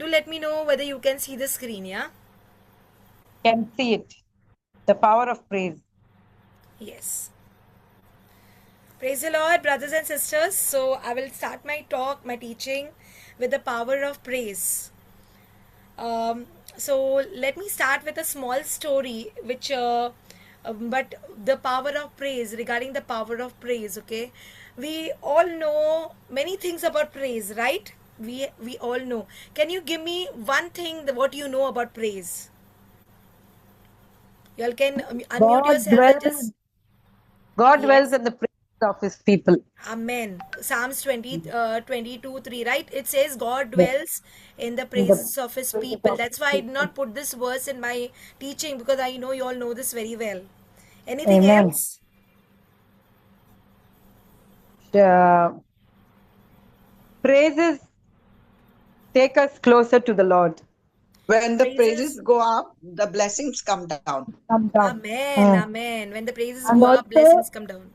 do let me know whether you can see the screen, yeah? Can see it. The power of praise. Yes. Praise the Lord, brothers and sisters. So I will start my talk, my teaching with the power of praise. Um, so let me start with a small story, but the power of praise, regarding the power of praise, okay? We all know many things about praise, right? We all know. Can you give me one thing what you know about praise? You all can unmute God yourself and dwells. just God dwells yes. in the praises of His people. Amen. Psalms 20, 22, 3, right? It says God Yes. dwells in the In the praises of His praises people. of That's His why I did people. not put this verse in my teaching because I know you all know this very well. Anything Amen. else? The praises take us closer to the Lord. When the Praises. praises go up, the blessings come down. Come down. Amen. Mm. Amen. When the praises And go up, also blessings come down.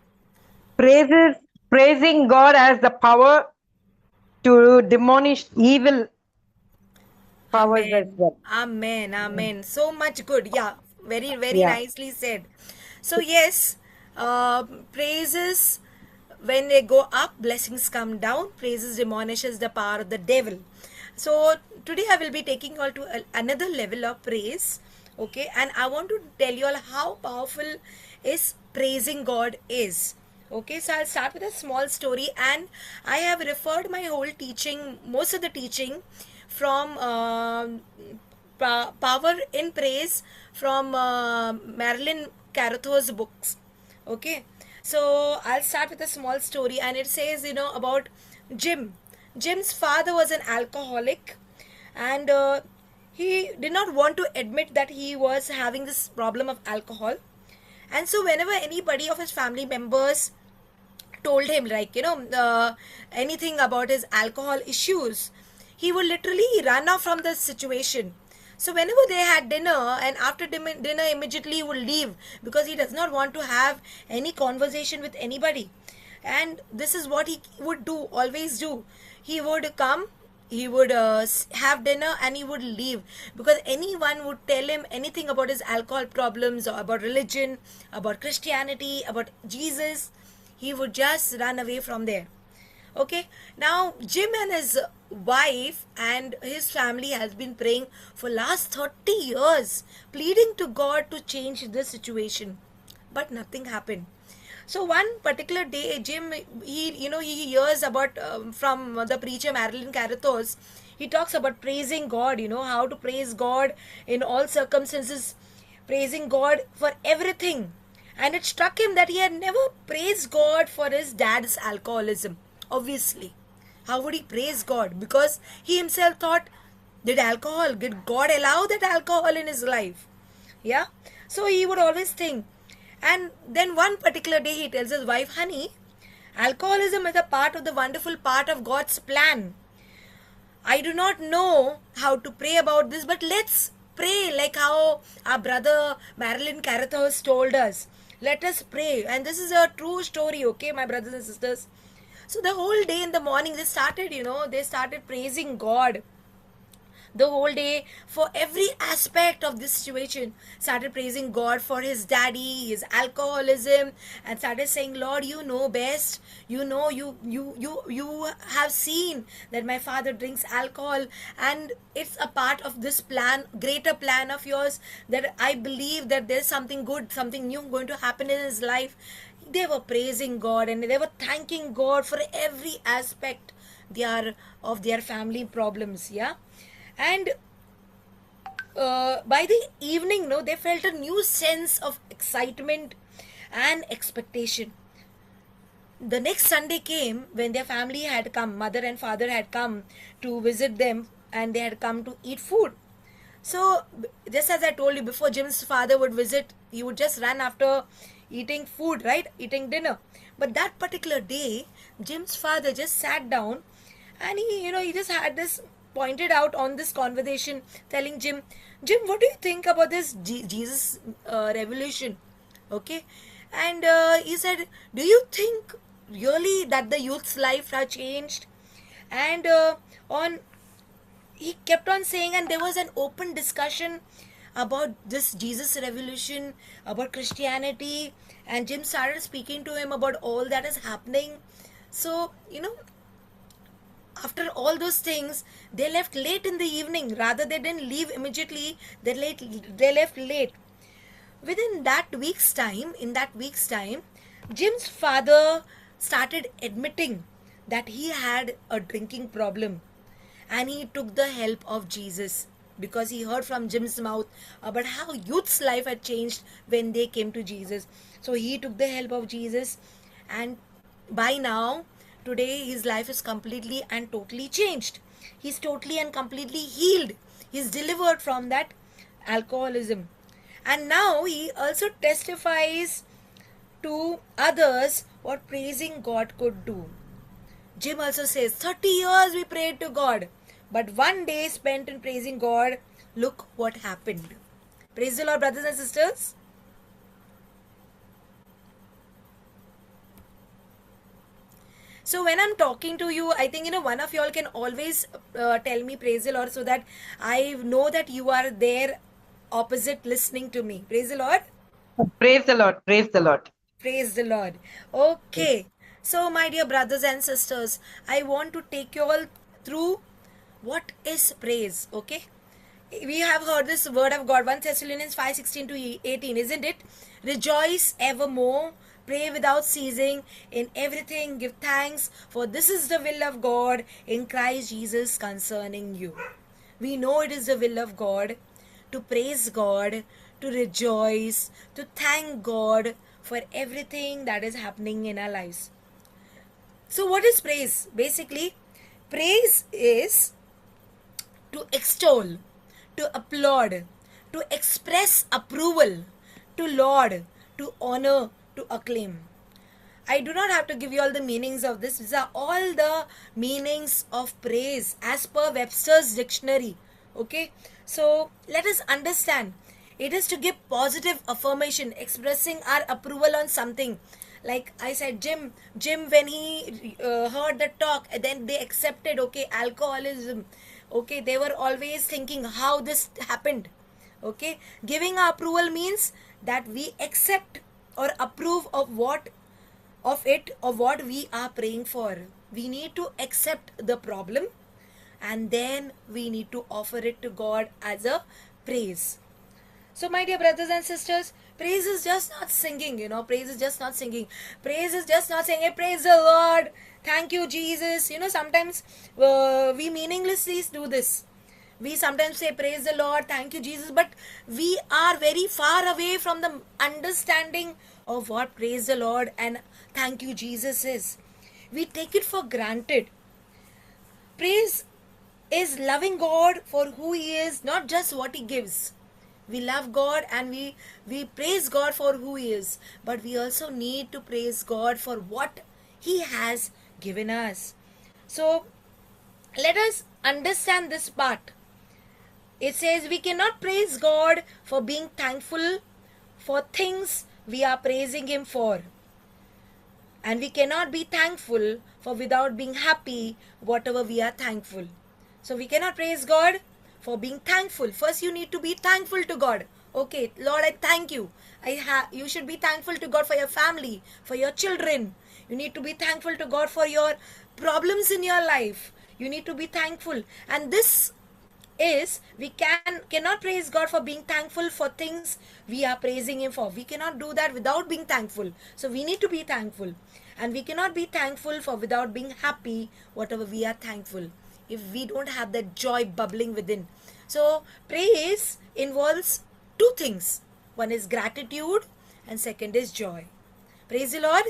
praises, praising God has the power to demolish evil powers as Amen. well. Amen. Amen. So much good. Yeah. Very, very Yeah. nicely said. So, yes, praises, when they go up, blessings come down. Praises diminishes the power of the devil. So, today I will be taking you all to another level of praise. Okay. And I want to tell you all how powerful is praising God is. Okay, so I'll start with a small story, and I have referred my whole teaching, most of the teaching, from Power in Praise from Marilyn Caratho's books. Okay, so I'll start with a small story, and it says, about Jim. Jim's father was an alcoholic, and he did not want to admit that he was having this problem of alcohol. And so, whenever anybody of his family members told him, like, anything about his alcohol issues, he would literally run off from the situation. So whenever they had dinner, and after dinner immediately he would leave, because he does not want to have any conversation with anybody. And this is what he would do, always do. He would come, he would have dinner, and he would leave, because anyone would tell him anything about his alcohol problems, or about religion, about Christianity, about Jesus, he would just run away from there. Okay, now Jim and his wife and his family has been praying for last 30 years, pleading to God to change the situation, but nothing happened. So one particular day, Jim, he hears about from the preacher Marilyn Carathos. He talks about praising God, how to praise God in all circumstances, praising God for everything. And it struck him that he had never praised God for his dad's alcoholism. Obviously, how would he praise God? Because he himself thought, did God allow that alcohol in his life? Yeah. So he would always think. And then one particular day he tells his wife, honey, alcoholism is a part of the wonderful part of God's plan. I do not know how to pray about this, but let's pray like how our brother Marilyn Carathos told us. Let us pray. And this is a true story, okay, my brothers and sisters. So the whole day in the morning they started praising God the whole day for every aspect of this situation. Started praising God for his daddy, his alcoholism, and started saying, Lord, you know best. You have seen that my father drinks alcohol, and it's a part of this plan, greater plan of yours, that I believe that there's something good, something new going to happen in his life. They were praising God, and they were thanking God for every aspect of their family problems. Yeah. And by the evening, no, they felt a new sense of excitement and expectation. The next Sunday came when their family had come, mother and father had come to visit them, and they had come to eat food. So, just as I told you before, Jim's father would visit, he would just run after eating food, right? Eating dinner. But that particular day, Jim's father just sat down, and he just had this pointed out on this conversation, telling Jim, what do you think about this Jesus revolution? Okay. And he said, do you think really that the youth's life have changed? And on he kept on saying, and there was an open discussion about this Jesus revolution, about Christianity, and Jim started speaking to him about all that is happening. So, after all those things, they left late in the evening. Rather, they didn't leave immediately. They left late. Within that week's time, in that week's time, Jim's father started admitting that he had a drinking problem, and he took the help of Jesus because he heard from Jim's mouth about how youth's life had changed when they came to Jesus. So he took the help of Jesus, and by now, today, his life is completely and totally changed. He's totally and completely healed. He's delivered from that alcoholism. And now he also testifies to others what praising God could do. Jim also says, 30 years we prayed to God, but one day spent in praising God, look what happened. Praise the Lord, brothers and sisters. So when I'm talking to you, I think one of y'all can always tell me praise the Lord, so that I know that you are there opposite listening to me. Praise the Lord. Praise the Lord. Praise the Lord. Praise the Lord. Okay. So my dear brothers and sisters, I want to take you all through what is praise. Okay. We have heard this word of God, 1 Thessalonians 5:16 to 18, isn't it? Rejoice evermore, pray without ceasing, in everything give thanks, for this is the will of God in Christ Jesus concerning you. We know it is the will of God to praise God, to rejoice, to thank God for everything that is happening in our lives. So what is praise? Basically, praise is to extol, to applaud, to express approval, to laud, to honor, to acclaim. I do not have to give you all the meanings of this. These are all the meanings of praise as per Webster's dictionary. Okay, so let us understand. It is to give positive affirmation, expressing our approval on something. Like I said, Jim, when he heard the talk, then they accepted, okay, alcoholism. Okay, they were always thinking how this happened. Okay, giving our approval means that we accept or approve of what we are praying for. We need to accept the problem, and then we need to offer it to God as a praise. So my dear brothers and sisters, praise is just not singing, praise is just not singing. Praise is just not saying, hey, praise the Lord, thank you Jesus. Sometimes we meaninglessly do this. We sometimes say praise the Lord, thank you Jesus, but we are very far away from the understanding of what praise the Lord and thank you Jesus is. We take it for granted. Praise is loving God for who He is, not just what He gives. We love God and we praise God for who He is, but we also need to praise God for what He has given us. So let us understand this part. It says we cannot praise God for being thankful for things we are praising Him for. And we cannot be thankful for without being happy whatever we are thankful. So we cannot praise God for being thankful. First you need to be thankful to God. Okay, Lord, I thank you. You should be thankful to God for your family, for your children. You need to be thankful to God for your problems in your life. You need to be thankful. And this is, we cannot praise God for being thankful for things we are praising Him for. We cannot do that without being thankful. So we need to be thankful. And we cannot be thankful for without being happy whatever we are thankful, if we don't have that joy bubbling within. So praise involves two things. One is gratitude and second is joy. Praise the Lord.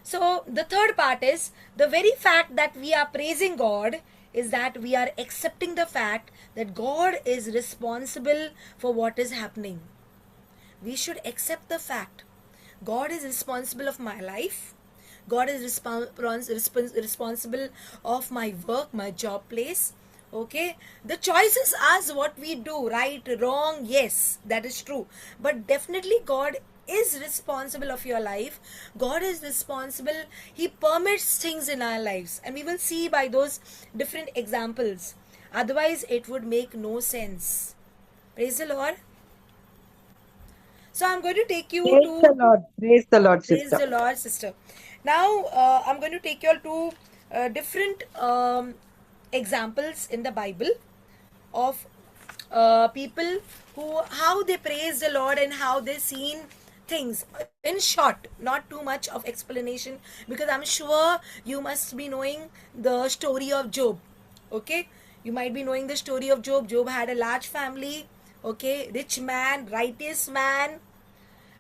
So the third part is, the very fact that we are praising God is that we are accepting the fact that God is responsible for what is happening. We should accept the fact God is responsible of my life. God is responsible of my work, my job place. Okay, the choices as what we do, right, wrong, yes, that is true, but definitely God is responsible of your life. God is responsible. He permits things in our lives, and we will see by those different examples. Otherwise it would make no sense. Praise the Lord. So I'm going to take you Praise the to Lord. Praise the Lord, Praise sister. the Lord, sister. Now, I'm going to take you all to different examples in the Bible of people who how they praise the Lord and how they seen things. In short, not too much of explanation, because I'm sure you must be knowing the story of Job. Okay, you might be knowing the story of Job. Job had a large family. Okay, rich man, righteous man,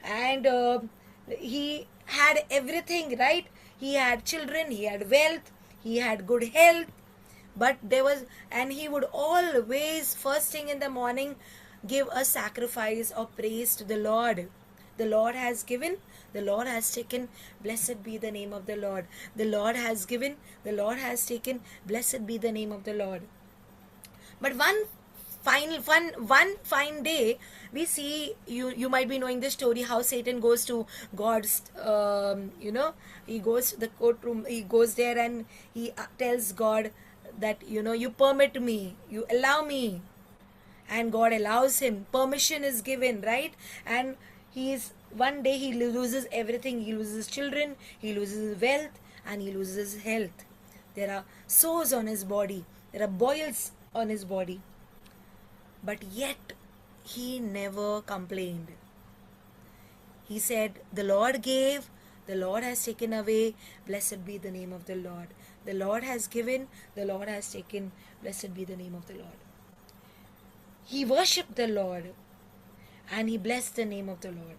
and he had everything, right? He had children, he had wealth, he had good health, but there was, and he would always first thing in the morning give a sacrifice of praise to the Lord. The Lord has given, the Lord has taken, blessed be the name of the Lord. The Lord has given, the Lord has taken, blessed be the name of the Lord. But one fine day, we see, you might be knowing the story how Satan goes to God's, he goes to the courtroom, he goes there and he tells God that, you permit me, you allow me, and God allows him. Permission is given, right? And he's one day he loses everything. He loses children, he loses wealth, and he loses health. There are sores on his body, there are boils on his body, but yet he never complained. He said, the Lord gave, the Lord has taken away, blessed be the name of the Lord. The Lord has given, the Lord has taken, blessed be the name of the Lord. He worshipped the Lord and he blessed the name of the Lord.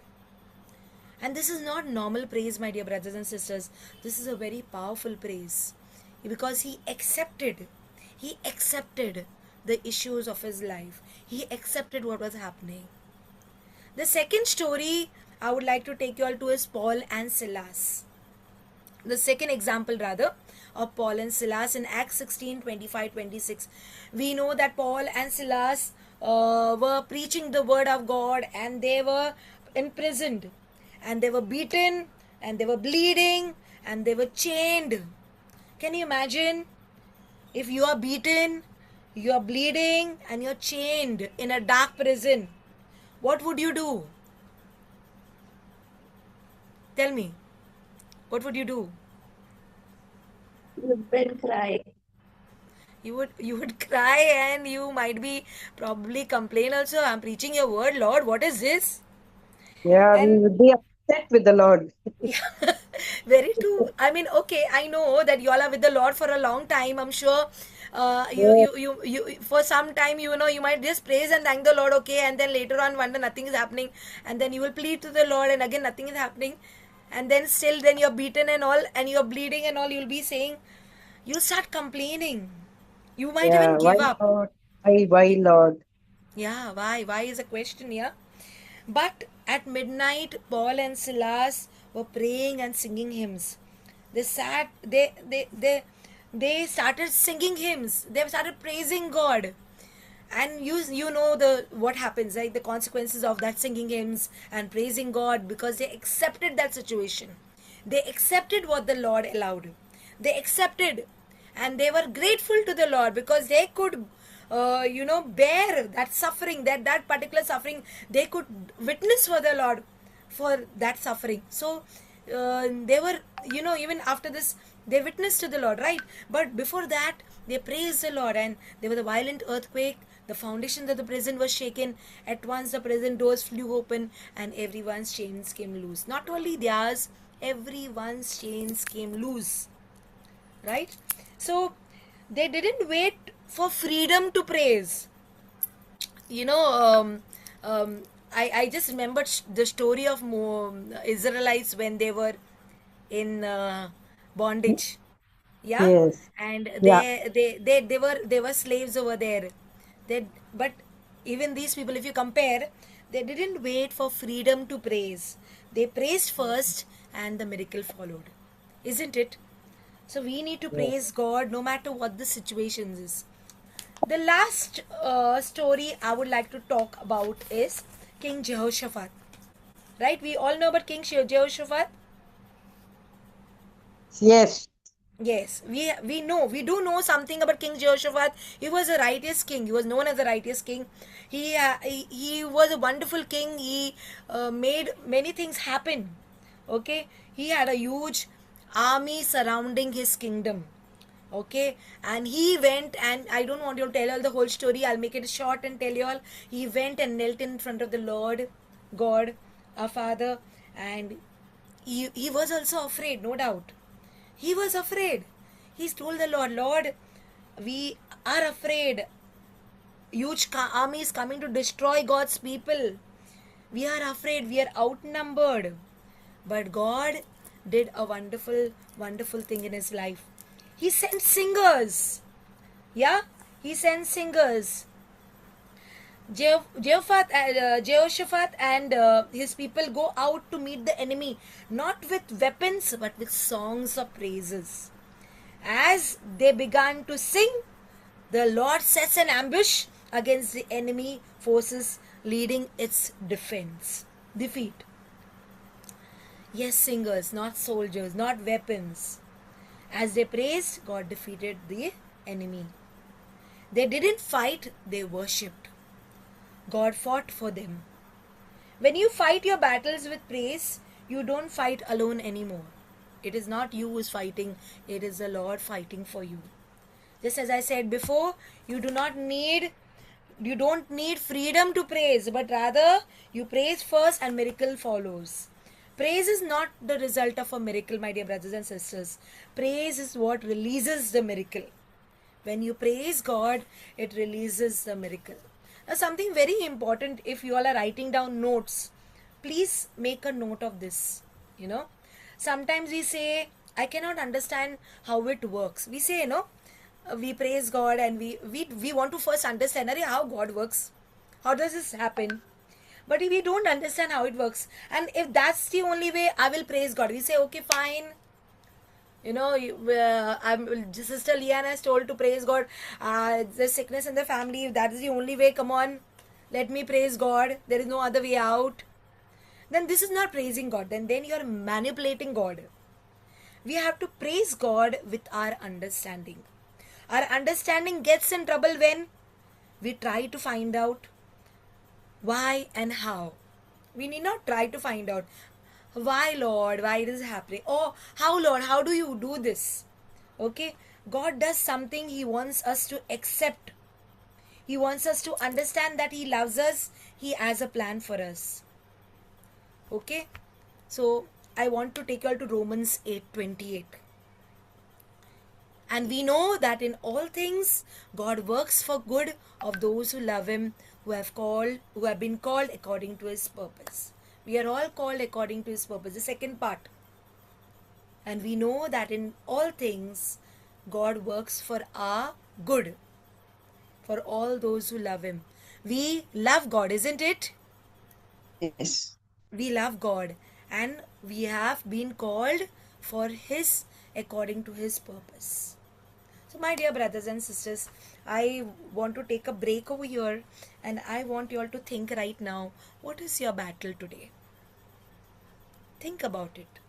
And this is not normal praise, my dear brothers and sisters. This is a very powerful praise, because he accepted the issues of his life. He accepted what was happening. The second story I would like to take you all to is Paul and Silas. The second example, rather, of Paul and Silas in Acts 16:25-26. We know that Paul and Silas were preaching the word of God, and they were imprisoned, and they were beaten, and they were bleeding, and they were chained. Can you imagine if you are beaten, you are bleeding, and you're chained in a dark prison? What would you do? Tell me. What would you do? You've been crying. You would cry, and you might be probably complain also. I'm preaching your word, Lord. What is this? Yeah, we And would be upset with the Lord. yeah, very true. I mean, okay, I know that you all are with the Lord for a long time. I'm sure Yeah, you for some time, you might just praise and thank the Lord, okay, and then later on wonder nothing is happening, and then you will plead to the Lord, and again nothing is happening, and then still then you're beaten and all, and you're bleeding and all, you'll be saying, you'll start complaining. You might even yeah. Why, give up. Lord? Why, Lord? Yeah, why? Why is a question here. But at midnight, Paul and Silas were praying and singing hymns. They sat, they started singing hymns. They started praising God. And you know the what happens, right? The consequences of that singing hymns and praising God, because they accepted that situation. They accepted what the Lord allowed. They accepted, and they were grateful to the Lord because they could bear that suffering, that particular suffering. They could witness for the Lord for that suffering. So they were, even after this, they witnessed to the Lord, right? But before that, they praised the Lord, and there was a violent earthquake. The foundations of the prison was shaken. At once the prison doors flew open, and everyone's chains came loose. Not only theirs, everyone's chains came loose, right? So they didn't wait for freedom to praise. you know I just remembered the story of Israelites when they were in bondage. Yeah. Yes. And Yeah. they were slaves over there. But even these people, if you compare, they didn't wait for freedom to praise. They praised first, and the miracle followed, isn't it? So we need to Yes. praise God no matter what the situations is. The last story I would like to talk about is King Jehoshaphat. Right? We all know about King Jehoshaphat. Yes. Yes, we do know something about King Jehoshaphat. He was a righteous king. He was known as a righteous king. He was a wonderful king. He made many things happen. Okay, he had a huge army surrounding his kingdom. Okay, and he went, and I don't want you to tell all the whole story. I'll make it short and tell you all. He went and knelt in front of the Lord God, our Father, and he was also afraid, no doubt. He was afraid. He told the Lord, Lord, we are afraid. Huge army is coming to destroy God's people. We are afraid. We are outnumbered. But God did a wonderful, wonderful thing in his life. He sent singers. Yeah? He sent singers. Jehoshaphat and his people go out to meet the enemy, not with weapons but with songs of praises. As they began to sing, the Lord sets an ambush against the enemy forces, leading its defeat. Yes, singers, not soldiers, not weapons. As they praised, God defeated the enemy. They didn't fight, they worshipped. God fought for them. When you fight your battles with praise, you don't fight alone anymore. It is not you who is fighting, it is the Lord fighting for you. Just as I said before, you don't need freedom to praise, but rather you praise first and miracle follows. Praise is not the result of a miracle, my dear brothers and sisters. Praise is what releases the miracle. When you praise God, it releases the miracle. Now, something very important, if you all are writing down notes, please make a note of this. Sometimes we say, I cannot understand how it works. We say, we praise God and we want to first understand how God works. How does this happen? But if we don't understand how it works, and if that's the only way I will praise God, we say, okay, fine. Sister Leanne has told to praise God. The sickness in the family, if that is the only way, come on, let me praise God. There is no other way out. Then this is not praising God. Then you are manipulating God. We have to praise God with our understanding. Our understanding gets in trouble when we try to find out why and how. We need not try to find out why, Lord, why it is happening. Oh, how, Lord, how do you do this? Okay, God does something. He wants us to accept. He wants us to understand that He loves us. He has a plan for us. Okay, so I want to take you all to Romans 8:28. And we know that in all things God works for good of those who love Him, who have been called according to His purpose. We are all called according to His purpose. The second part. And we know that in all things God works for our good, for all those who love Him. We love God, isn't it? Yes. We love God and we have been called for His according to His purpose. So my dear brothers and sisters, I want to take a break over here and I want you all to think right now, what is your battle today? Think about it.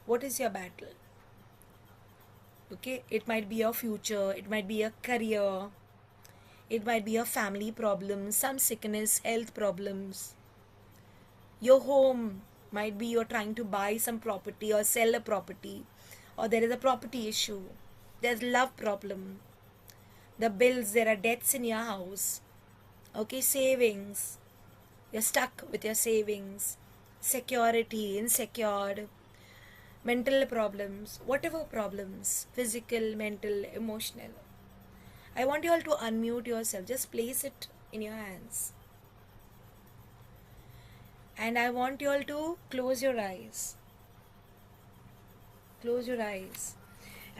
What is your battle? Okay, it might be your future, it might be a career, it might be a family problem, some sickness, health problems. Your home might be you're trying to buy some property or sell a property, or there is a property issue. There's love problem. The bills, there are debts in your house. Okay, savings. You're stuck with your savings. Security, insecure. Mental problems, whatever problems, physical, mental, emotional. I want you all to unmute yourself. Just place it in your hands. And I want you all to close your eyes. Close your eyes.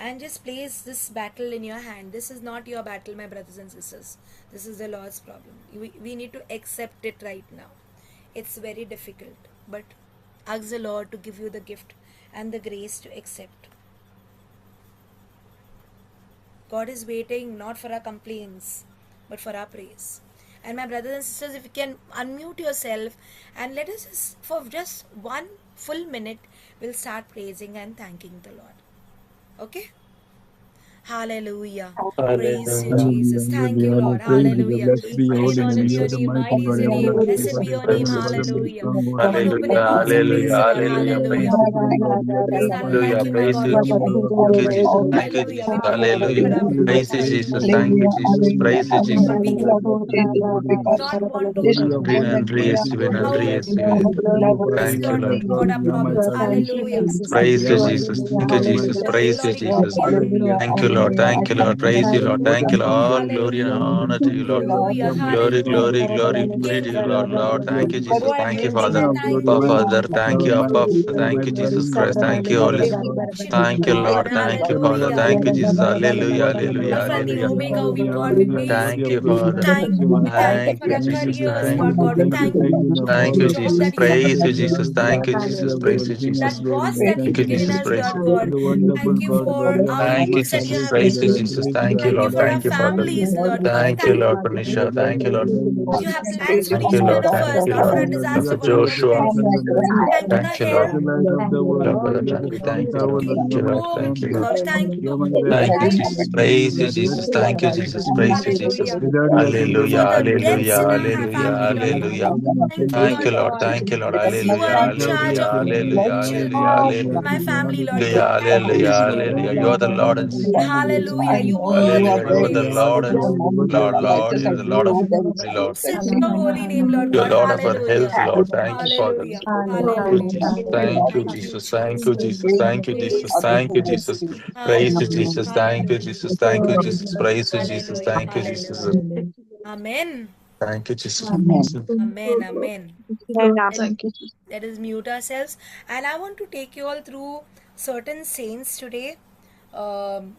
And just place this battle in your hand. This is not your battle, my brothers and sisters. This is the Lord's problem. We need to accept it right now. It's very difficult. But ask the Lord to give you the gift and the grace to accept. God is waiting not for our complaints, but for our praise. And my brothers and sisters, if you can unmute yourself and let us for just one full minute, we'll start praising and thanking the Lord. Okay? Hallelujah. Praise you, Hallelujah. Jesus. Thank you, Lord. Praise you, Hallelujah. blessed be your holy Exalted name. be You your are the name. mighty Mighty is God. your You are name. the Blessed faithful be your God. name. You are the most Hallelujah. strong God. Come on, open your Hallelujah. mouths and praise Hallelujah. the Lord. Hallelujah. Hallelujah. Praise the living God. You are the Praise Alpha and thank the you, Hallelujah. my Omega. Praise God, you, King. You are Jesus. the Hallelujah. beginning and Thank the you, end. Hallelujah. We Jesus. glorify Thank our you, God. Lord. Praise you, Thank Jesus. you, Hallelujah. Lord. Hallelujah. Thank you, Hallelujah. Lord. We do not Thank be, you, Hallelujah. Lord. Thank you, Lord. we do Thank not you. want to Glory of Praise God. and Glory praise to you God. and how Glory praise to you. God. bless Hallelujah. Lord, Praise God God. our We are my problems. God. Thank you, Hallelujah. Jesus. Praise you, Lord, Jesus. Thank you, Jesus. Glory, Praise you, glory to your Jesus. name, Hallelujah. Lord. Thank you, Lord. Hallelujah. Thank you, Lord. Praise you, Lord. Thank you, Hallelujah. Lord. Glory and Hallelujah. honor to you, Lord. Hallelujah. Glory, Hallelujah. glory, glory, glory to Thank you, you, Lord. Lord. Lord, thank you, Jesus. Go ahead Thank you, and sing Father. and Now, thank glory, the Abba, Lord. Father. majesty, Thank power, you, Abba. majesty, and Thank might you, are Jesus in your Christ. Thank you, presence, Holy O We Spirit. God. worship you, Thank you, God. Lord. Thank you, Father. Hallelujah. Thank you, Jesus. Hallelujah. Hallelujah, hallelujah, Hallelujah. Alpha and the hallelujah. Omega, we Hallelujah. God, we Hallelujah. praise Thank you. you, Hallelujah. Father. We thank you Thank for you, our Jesus. careers, Thank Lord you. God. We Thank you thank for you giving us for Thank the all you, of job Jesus. that you have Praise you, Hallelujah. given Jesus. us, Thank you, Hallelujah. Jesus. Hallelujah. Praise Lord, you, King that Jesus. of glory. course that Thank you've you, given Jesus. us, Praise Lord you. You're God. the wonderful Thank you God. for Lord, you are our the Thank you, homes much that you Jesus. have appreciated. Praise you, given. I Jesus. praise you. Thank I you, Thank you Lord. for our Thank glorify you, you. Father. families, Lord God. We Thank you, thank Lord, you. for Nisha. Thank you, Lord, That you have plans for thank each you, one Lord. of Thank us, you, not for Lord. our You disaster, are For but for our Joshua. good. Thank you for the Thank you, You are Lord. the health. light of the world, Lord, Lord. Brother You are the Charlie. strong Thank you, tower, Lord. Lord. Thank You are you, my Lord. Oh, Thank you, strength. Lord. thank you You are my for the Thank you, refuge. life. Jesus. You are Praise my you, Jesus. advocate. Thank you, Thank Jesus. you, Praise you, Jesus. Jesus. Hallelujah. Without you, I can do Hallelujah, For the nothing. hallelujah, deaths in our hallelujah, Hallelujah. family, Lord God. hallelujah. Thank you, Thank you, Lord Lord. God. Thank you, Lord. As you Hallelujah, are in Without charge you, I of hallelujah, can do hallelujah, each and hallelujah, my hallelujah. family, Lord God. Hallelujah, Thank you, hallelujah, Jesus. hallelujah. You are the Lord and Hallelujah. You worthy to hallelujah. be You are the praised. Lord and Lord, Lord. You are the Lord of Lord. Blessed be your holy name, Lord You're God. Lord of our health, Hallelujah. Lord. Thank you, Father. Hallelujah. Thank you, Hallelujah. Jesus. Thank you, Thank you, Jesus. Thank you, Jesus. Jesus. Thank you, Jesus. Praise you, Thank you, Jesus. Jesus. Praise you, Hallelujah. Jesus. Thank you, Hallelujah. Jesus. Thank you, Jesus. Praise you, Jesus. Hallelujah. Thank you, Jesus. Hallelujah. Amen. Thank you, Jesus. Amen. Amen. Let, Thank you, Jesus. let us mute ourselves. And I want to take you all through certain saints today um,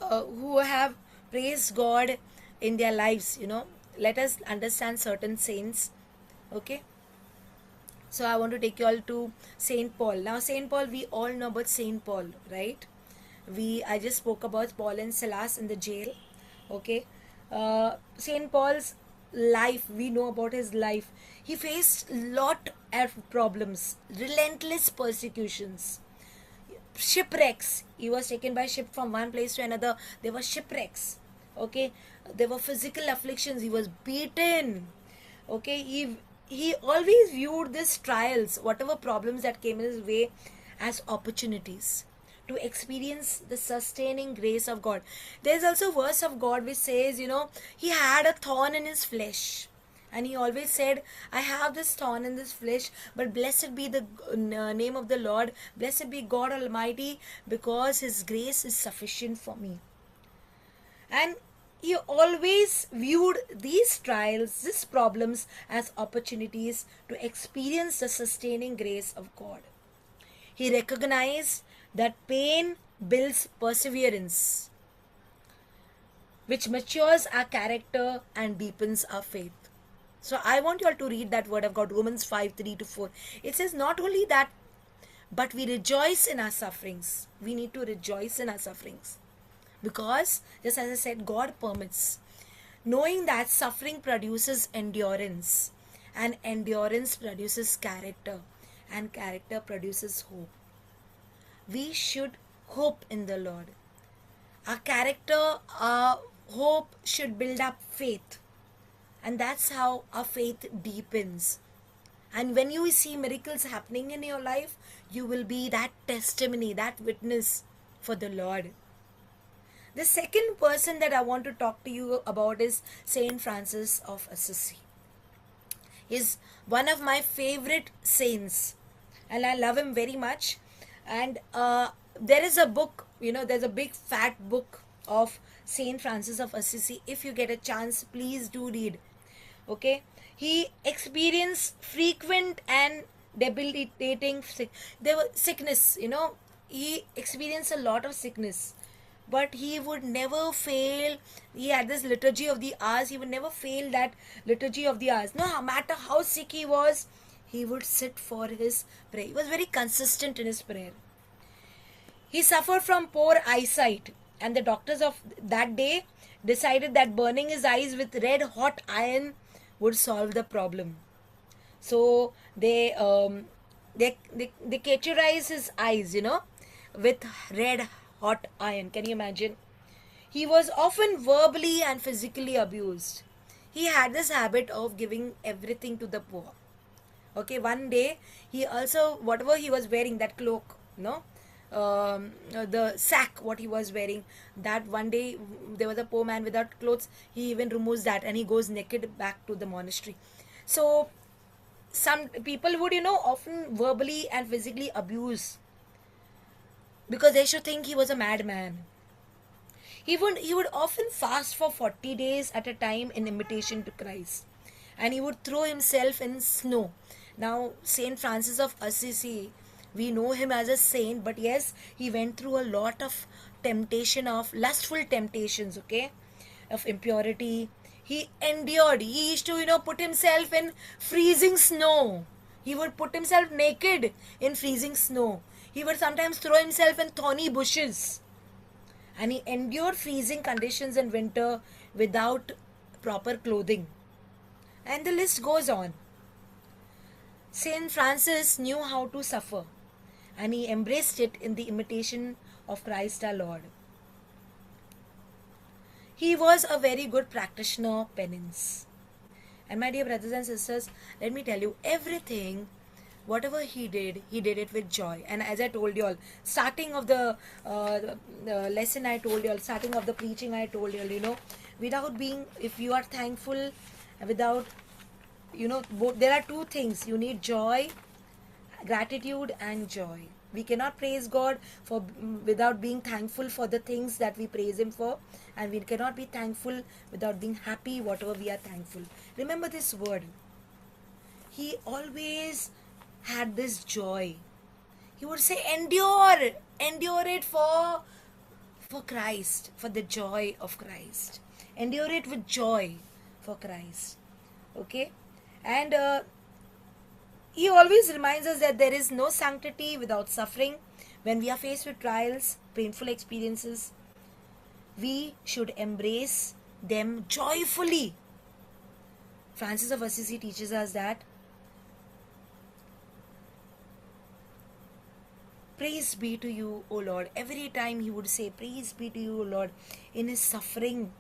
who have praised God in their lives. Let us understand certain saints. Okay. So I want to take you all to Saint Paul. Now Saint Paul, we all know about Saint Paul, right? I just spoke about Paul and Silas in the jail. Okay. Saint Paul's life, we know about his life. He faced lot of problems, relentless persecutions, shipwrecks. He was taken by ship from one place to another. There were shipwrecks. Okay. There were physical afflictions. He was beaten. Okay. He always viewed these trials, whatever problems that came in his way, as opportunities to experience the sustaining grace of God. There's also a verse of God which says, he had a thorn in his flesh. And he always said, I have this thorn in this flesh, but blessed be the name of the Lord. Blessed be God Almighty, because his grace is sufficient for me. And he always viewed these trials, these problems, as opportunities to experience the sustaining grace of God. He recognized that pain builds perseverance, which matures our character and deepens our faith. So I want you all to read that word of God, Romans 5:3-4. It says, not only that, but we rejoice in our sufferings. We need to rejoice in our sufferings. Because, just as I said, God permits. Knowing that suffering produces endurance, and endurance produces character, and character produces hope. We should hope in the Lord. Our character, our hope should build up faith. And that's how our faith deepens. And when you see miracles happening in your life, you will be that testimony, that witness for the Lord. The second person that I want to talk to you about is Saint Francis of Assisi. He's one of my favorite saints, and I love him very much. And there is a book, there's a big fat book of Saint Francis of Assisi. If you get a chance, please do read. Okay. He experienced frequent and debilitating there were sickness. He experienced a lot of sickness, but he would never fail. He had this liturgy of the hours. He would never fail that liturgy of the hours. No matter how sick he was, he would sit for his prayer. He was very consistent in his prayer. He suffered from poor eyesight, and the doctors of that day decided that burning his eyes with red hot iron would solve the problem. So they cauterize his eyes, with red hot iron. Can you imagine? He was often verbally and physically abused. He had this habit of giving everything to the poor. Okay, one day he also, whatever he was wearing, that cloak, the sack what he was wearing, that one day there was a poor man without clothes, he even removes that and he goes naked back to the monastery. So some people would, often verbally and physically abuse, because they should think he was a madman. He would often fast for 40 days at a time in imitation to Christ, and he would throw himself in snow. Now, Saint Francis of Assisi, we know him as a saint, but yes, he went through a lot of temptation, of lustful temptations, okay, of impurity. He endured. He used to, put himself in freezing snow. He would put himself naked in freezing snow. He would sometimes throw himself in thorny bushes. And he endured freezing conditions in winter without proper clothing. And the list goes on. Saint Francis knew how to suffer, and he embraced it in the imitation of Christ our Lord. He was a very good practitioner of penance. And my dear brothers and sisters, let me tell you, everything, whatever he did it with joy. And as I told you all, starting of the lesson I told you all, starting of the preaching I told you all, without being, if you are thankful, without, both, there are two things. You need joy, gratitude and joy. We cannot praise God for without being thankful for the things that we praise Him for, and we cannot be thankful without being happy whatever we are thankful. Remember this word. He always had this joy. He would say, endure it for Christ, for the joy of Christ. Endure it with joy for Christ. Okay? And he always reminds us that there is no sanctity without suffering. When we are faced with trials, painful experiences, we should embrace them joyfully. Francis of Assisi teaches us that praise be to you, O Lord. Every time he would say, praise be to you, O Lord. In his suffering,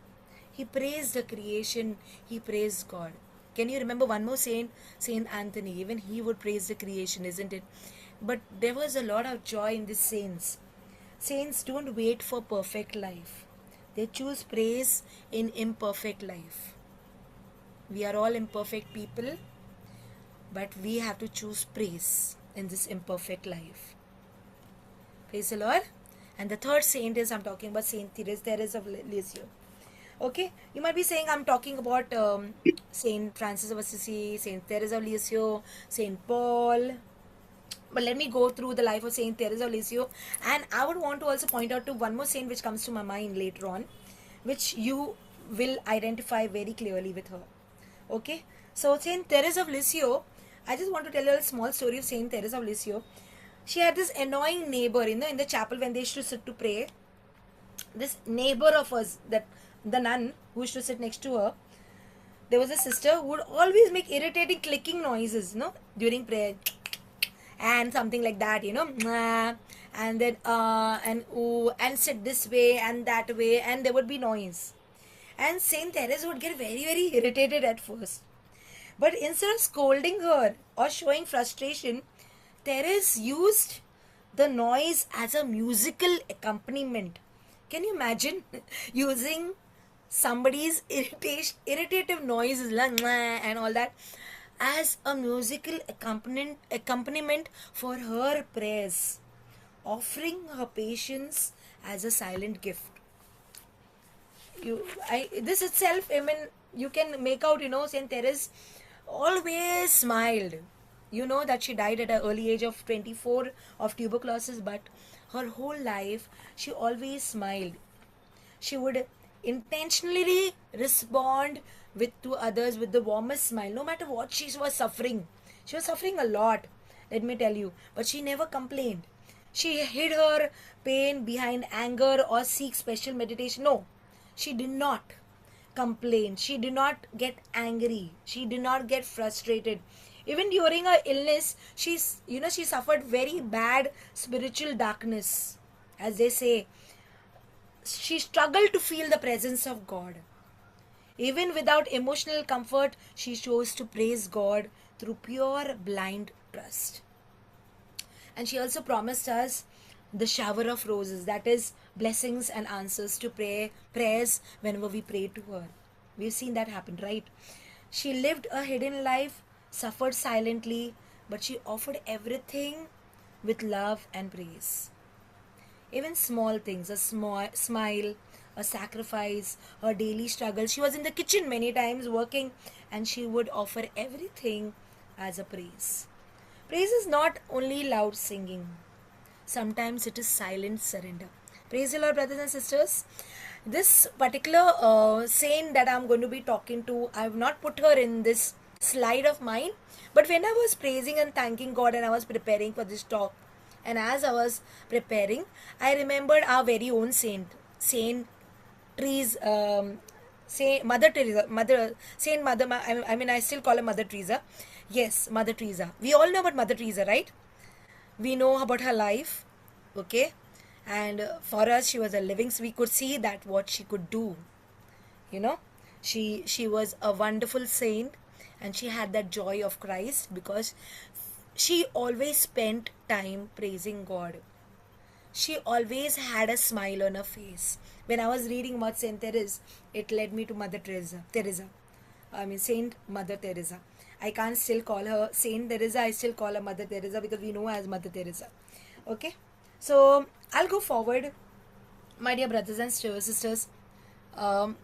he praised the creation, he praised God. Can you remember one more saint? Saint Anthony. Even he would praise the creation, isn't it? But there was a lot of joy in these saints. Saints don't wait for perfect life. They choose praise in imperfect life. We are all imperfect people, but we have to choose praise in this imperfect life. Praise the Lord. And the third saint is, I'm talking about Saint Therese of Lisieux. Okay, you might be saying I'm talking about Saint Francis of Assisi, Saint Therese of Lisieux, Saint Paul. But let me go through the life of Saint Therese of Lisieux, and I would want to also point out to one more saint which comes to my mind later on, which you will identify very clearly with her. Okay, so Saint Therese of Lisieux, I just want to tell you a small story of Saint Therese of Lisieux. She had this annoying neighbor, in the chapel when they used to sit to pray. This neighbor of hers, that the nun who used to sit next to her, there was a sister who would always make irritating clicking noises, during prayer, and something like that, and then and ooh, and sit this way and that way, and there would be noise. And Saint Therese would get very, very irritated at first. But instead of scolding her or showing frustration, Therese used the noise as a musical accompaniment. Can you imagine using somebody's irritative noises and all that as a musical accompaniment for her prayers, offering her patience as a silent gift? This itself, I mean, you can make out, Saint Therese always smiled. You know that she died at an early age of 24 of tuberculosis, but her whole life she always smiled. She would intentionally respond to others with the warmest smile, no matter what she was suffering. She was suffering a lot, let me tell you, but she never complained. She hid her pain behind anger or seek special meditation. No, she did not complain. She did not get angry. She did not get frustrated. Even during her illness, she suffered very bad spiritual darkness. As they say, she struggled to feel the presence of God. Even without emotional comfort, she chose to praise God through pure blind trust. And she also promised us the shower of roses, that is blessings and answers to prayers whenever we pray to her. We've seen that happen, right? She lived a hidden life, suffered silently, but she offered everything with love and praise. Even small things, a smile, a sacrifice, her daily struggle. She was in the kitchen many times working, and she would offer everything as a praise. Praise is not only loud singing, sometimes it is silent surrender. Praise the Lord, brothers and sisters. This particular saint that I'm going to be talking to, I have not put her in this slide of mine, but when I was praising and thanking God and I was preparing for this talk, and as I was preparing, I remembered our very own Saint Trees, Saint Mother Teresa, Saint Mother. I still call her Mother Teresa. Yes, Mother Teresa. We all know about Mother Teresa, right? We know about her life, okay? And for us, she was a living. So we could see that what she could do. You know, she was a wonderful saint, and she had that joy of Christ because she always spent time praising God. She always had a smile on her face. When I was reading about Saint Therese, it led me to Mother Teresa. Saint Mother Teresa. I can't still call her Saint Teresa. I still call her Mother Teresa because we know her as Mother Teresa. Okay, so I'll go forward, my dear brothers and sisters. The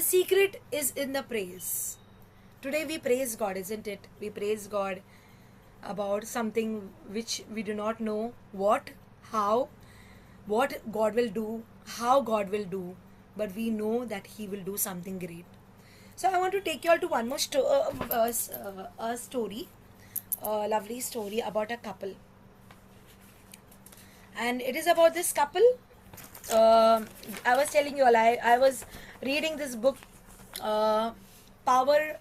secret is in the praise. Today we praise God, isn't it? We praise God about something which we do not know what God will do, how God will do, but we know that He will do something great. So I want to take you all to one more story, a lovely story about a couple. And it is about this couple. I was telling you all, I was reading this book, Power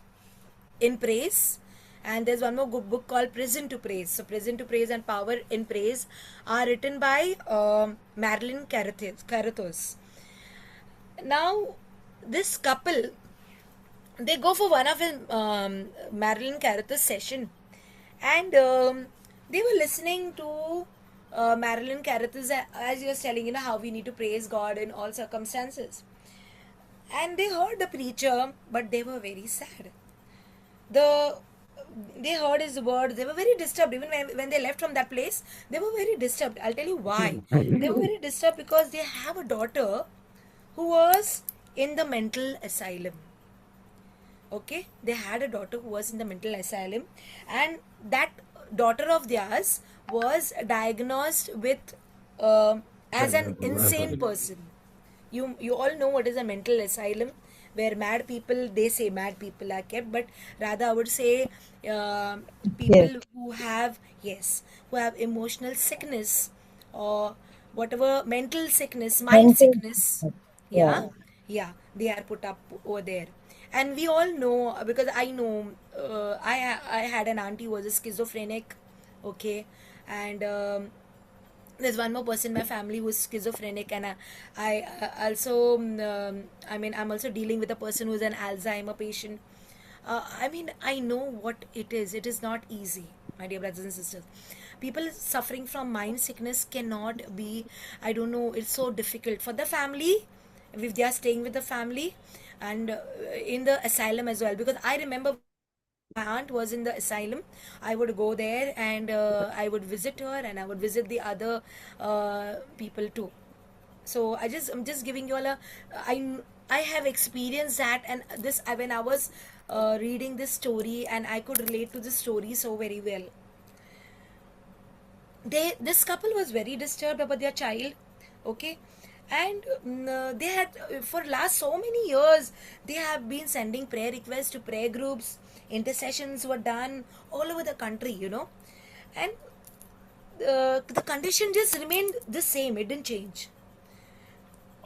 in Praise, and there's one more good book called Prison to Praise. So Prison to Praise and Power in Praise are written by Marilyn Carathos. Now, this couple, they go for one of his Marilyn Carathos session, and they were listening to Marilyn Carathos, as he was telling, how we need to praise God in all circumstances. And they heard the preacher, but they were very sad. They heard his words. They were very disturbed. Even when they left from that place, they were very disturbed. I'll tell you why. They were very disturbed because they have a daughter who was in the mental asylum. Okay, they had a daughter who was in the mental asylum, and that daughter of theirs was diagnosed with as an insane person. You all know what is a mental asylum, where mad people, they say mad people are kept, but rather I would say people who have emotional sickness or whatever, mental sickness, mind sickness. Yeah, they are put up over there. And we all know, because I know, I had an auntie who was a schizophrenic, okay, and there's one more person in my family who is schizophrenic, and I also, I'm also dealing with a person who is an Alzheimer patient. I know what it is. It is not easy, my dear brothers and sisters. People suffering from mind sickness cannot be, I don't know, it's so difficult for the family, if they are staying with the family, and in the asylum as well. Because I remember my aunt was in the asylum, I would go there, and I would visit her, and I would visit the other people too. So I'm just giving you all I have experienced that, and this, when I was reading this story, and I could relate to this story so very well. This couple was very disturbed about their child, okay, and they had, for last so many years, they have been sending prayer requests to prayer groups. Intercessions were done all over the country, and the condition just remained the same. It didn't change.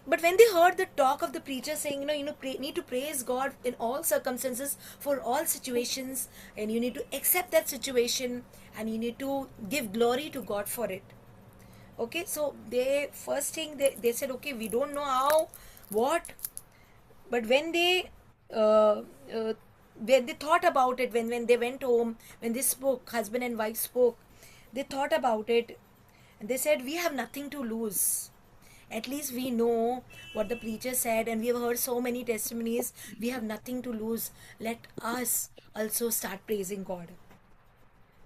But when they heard the talk of the preacher saying, need to praise God in all circumstances, for all situations, and you need to accept that situation, and you need to give glory to God for it. Okay, so they first thing they said, okay, we don't know how, what, but uh, uh, when they thought about it, when they went home, when they spoke, husband and wife spoke, they thought about it, and they said, we have nothing to lose. At least we know what the preacher said, and we have heard so many testimonies. We have nothing to lose. Let us also start praising God.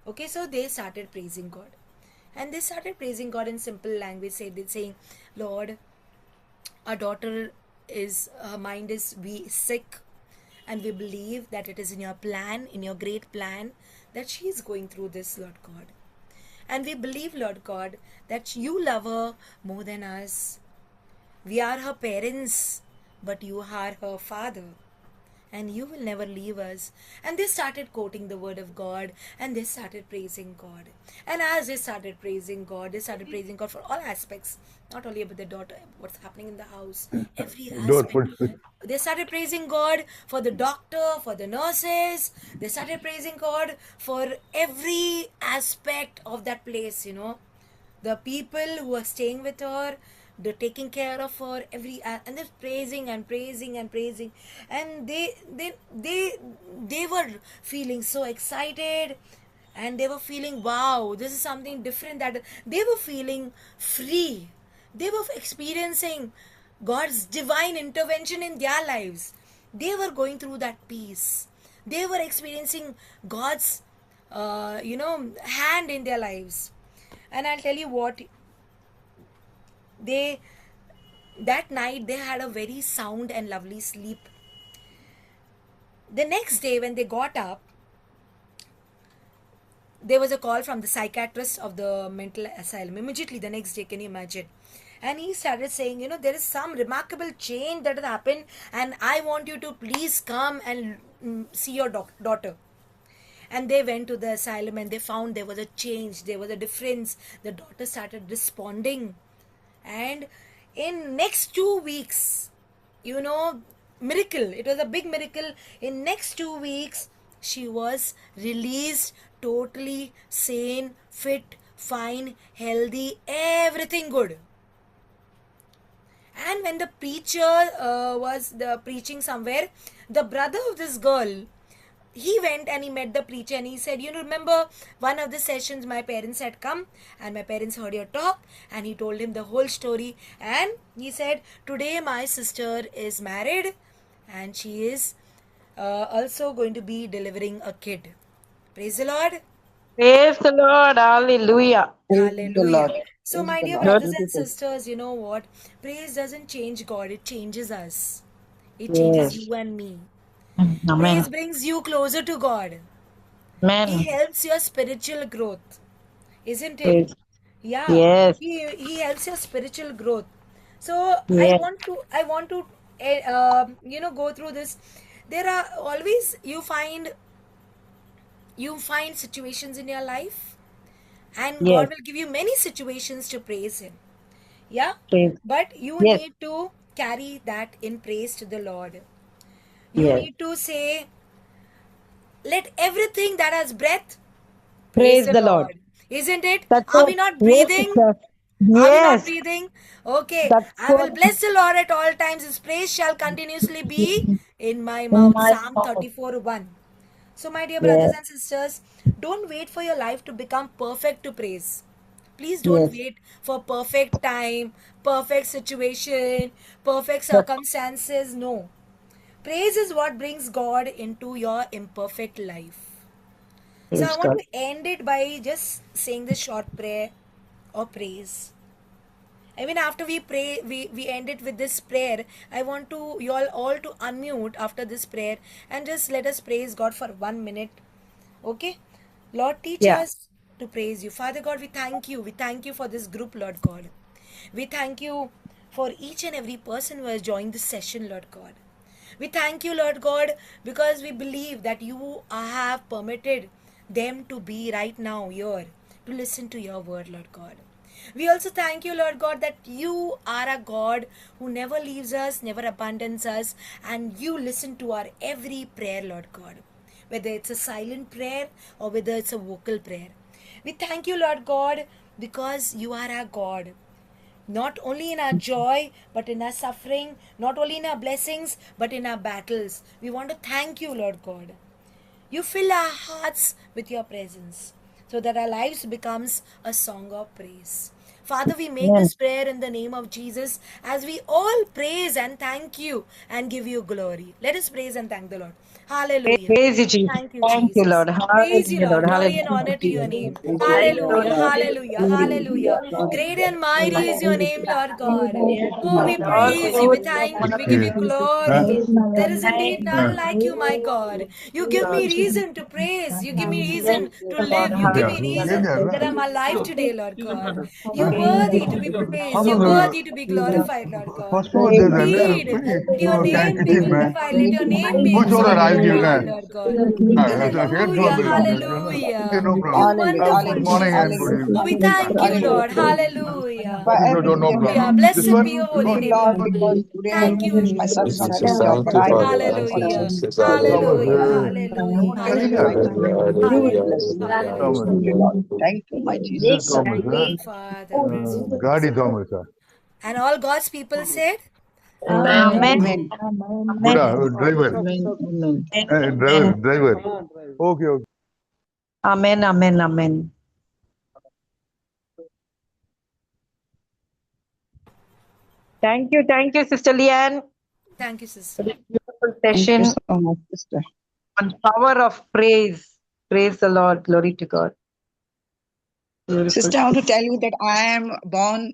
Okay, so they started praising God. And they started praising God in simple language, saying, Lord, our daughter her mind is sick, and we believe that it is in your plan, in your great plan, that she is going through this, Lord God. And we believe, Lord God, that you love her more than us. We are her parents, but you are her father, and you will never leave us. And they started quoting the word of God, and they started praising God. And as they started praising God, they started praising God for all aspects, not only about the daughter, what's happening in the house, every Don't aspect. put it. They started praising God for the doctor, for the nurses. They started praising God for every aspect of that place, the people who are staying with her, the taking care of her, and they're praising and praising and praising, and they were feeling so excited, and they were feeling, wow, this is something different, that they were feeling free. They were experiencing God's divine intervention in their lives. They were going through that peace. They were experiencing God's hand in their lives. And I'll tell you what, they that night they had a very sound and lovely sleep. The next day when they got up, there was a call from the psychiatrist of the mental asylum. Immediately the next day, can you imagine? And he started saying, there is some remarkable change that has happened, and I want you to please come and see your daughter. And they went to the asylum, and they found there was a change, there was a difference. The daughter started responding, and in next 2 weeks, miracle, it was a big miracle. In next 2 weeks, she was released, totally sane, fit, fine, healthy, everything good. And when the preacher was preaching somewhere, the brother of this girl, he went and he met the preacher, and he said, remember one of the sessions my parents had come, and my parents heard your talk, and he told him the whole story. And he said, today my sister is married, and she is also going to be delivering a kid. Praise the Lord. Praise the Lord. Hallelujah. Praise the Hallelujah. Lord. So, Praise my the dear Lord. brothers and Beautiful. sisters, you know what? Praise doesn't change God, it changes us. It changes Yes. you and me. Praise Amen. brings you closer to God. He Amen. helps your spiritual growth, isn't it? Praise. Yeah, Yes. he helps your spiritual growth. So Yes. I want to go through this. There are always, you find situations in your life, and Yes. God will give you many situations to praise him. Yeah, Praise. but you Yes. need to carry that in praise to the Lord. You Yes. need to say, let everything that has breath praise Praise the the Lord. Lord. Isn't it? That's Are what. we not Yes, breathing? sister. Are we not Yes. breathing? Okay. That's I will what bless the Lord at all times. His praise shall continuously be in my in mouth. my Psalm mouth. 34:1. So, my dear brothers Yes. and sisters, don't wait for your life to become perfect to praise. Please don't Yes. wait for perfect time, perfect situation, perfect That's circumstances. No. Praise is what brings God into your imperfect life. So I praise want God. to end it by just saying this short prayer or praise. Even after we pray, we end it with this prayer. I want to you all to unmute after this prayer and just let us praise God for 1 minute. Okay? Lord, teach Yeah. us to praise you. Father God, we thank you. We thank you for this group, Lord God. We thank you for each and every person who has joined this session, Lord God. We thank you, Lord God, because we believe that you have permitted them to be right now here to listen to your word, Lord God. We also thank you, Lord God, that you are a God who never leaves us, never abandons us, and you listen to our every prayer, Lord God, whether it's a silent prayer or whether it's a vocal prayer. We thank you, Lord God, because you are our God. Not only in our joy, but in our suffering, not only in our blessings, but in our battles. We want to thank you, Lord God. You fill our hearts with your presence so that our lives becomes a song of praise. Father, we make Amen. this prayer in the name of Jesus as we all praise and thank you and give you glory. Let us praise and thank the Lord. Hallelujah. Praise you, Jesus. Thank you, Thank you, Jesus. Lord. Praise you, Hallelujah, Lord. Lord. Glory and Hallelujah, honor to your Jesus. name. Thank you, Hallelujah. Lord. Hallelujah. Hallelujah. Great and mighty is your name, Lord God. Oh, we All praise you. We glory thank and you. honor We to give you. you glory. There is indeed none like you, my God. You give me reason to praise. You give me Thank reason you, to Lord. live. You give me Hallelujah. reason that I'm alive today, Lord God. You're worthy to be praised. You're worthy to be glorified, Lord God. Indeed, let your name be glorified. Let your name be exalted on high, Lord God. Hallelujah, hallelujah. You wonderful Hallelujah. Jesus. Hallelujah. Oh, we thank you, Hallelujah. Lord. Hallelujah. For everything that Hallelujah. you Blessed be your thank holy you, name, Lord, Lord. because today I Thank you, finish my service on Jesus, time, Lord, Jesus. but thank you I for will the do it for answer. you. Hallelujah. Jesus, Hallelujah. hallelujah. Hallelujah. In the mighty Hallelujah. name of Hallelujah, you will Hallelujah. bless. hallelujah, Thank you, Hallelujah. Lord. hallelujah. Thank you, my Jesus. Father, praise you. And all God's people said, Amen. Amen. Amen. Amen. Amen. Amen. Amen. Amen. Thank you. Thank you, Sister Leanne, thank you, for sister. this beautiful Thank you session so much, sister. on power of praise. Praise the Lord. Glory to God. Beautiful. Sister, I want to tell you that I am born